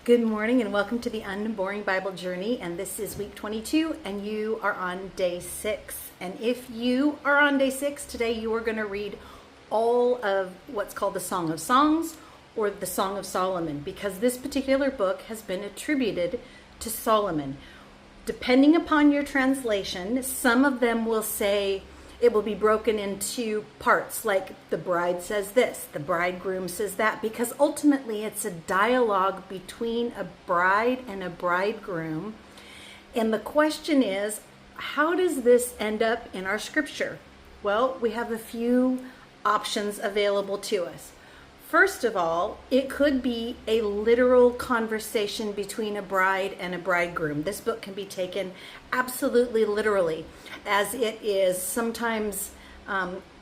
Good morning and welcome to the Unboring Bible Journey, and this is week 22 and you are on day 6. And if you are on day 6 today, you are going to read all of what's called the Song of Songs or the Song of Solomon, because this particular book has been attributed to Solomon. Depending upon your translation, some of them will say it will be broken into parts, like the bride says this, the bridegroom says that, because ultimately it's a dialogue between a bride and a bridegroom. And the question is, how does this end up in our scripture? Well, we have a few options available to us. First of all, it could be a literal conversation between a bride and a bridegroom. This book can be taken absolutely literally, as it is sometimes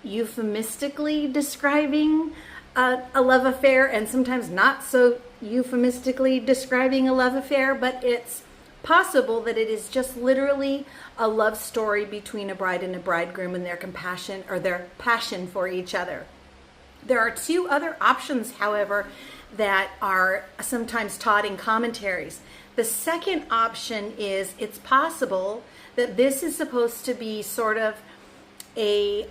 euphemistically describing a love affair, and sometimes not so euphemistically describing a love affair, but it's possible that it is just literally a love story between a bride and a bridegroom and their compassion or their passion for each other. There are two other options, however, that are sometimes taught in commentaries. The second option is it's possible that this is supposed to be sort of a,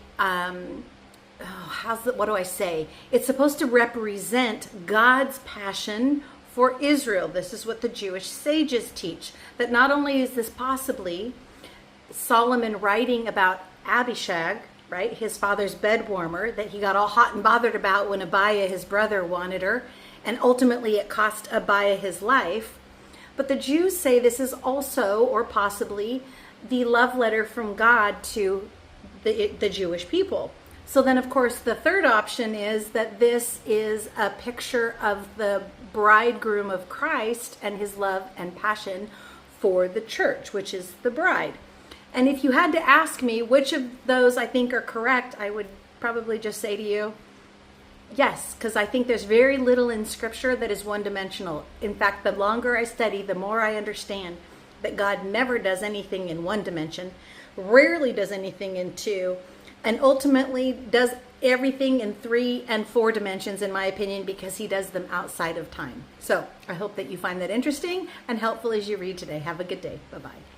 It's supposed to represent God's passion for Israel. This is what the Jewish sages teach, that not only is this possibly Solomon writing about Abishag, right, his father's bed warmer, that he got all hot and bothered about when Abiah, his brother, wanted her, and ultimately it cost Abiah his life. But the Jews say this is also, or possibly, the love letter from God to the Jewish people. So then, of course, the third option is that this is a picture of the bridegroom of Christ and his love and passion for the church, which is the bride. And if you had to ask me which of those I think are correct, I would probably just say to you, yes, because I think there's very little in Scripture that is one-dimensional. In fact, the longer I study, the more I understand that God never does anything in one dimension, rarely does anything in two, and ultimately does everything in 3 and 4 dimensions, in my opinion, because he does them outside of time. So I hope that you find that interesting and helpful as you read today. Have a good day. Bye-bye.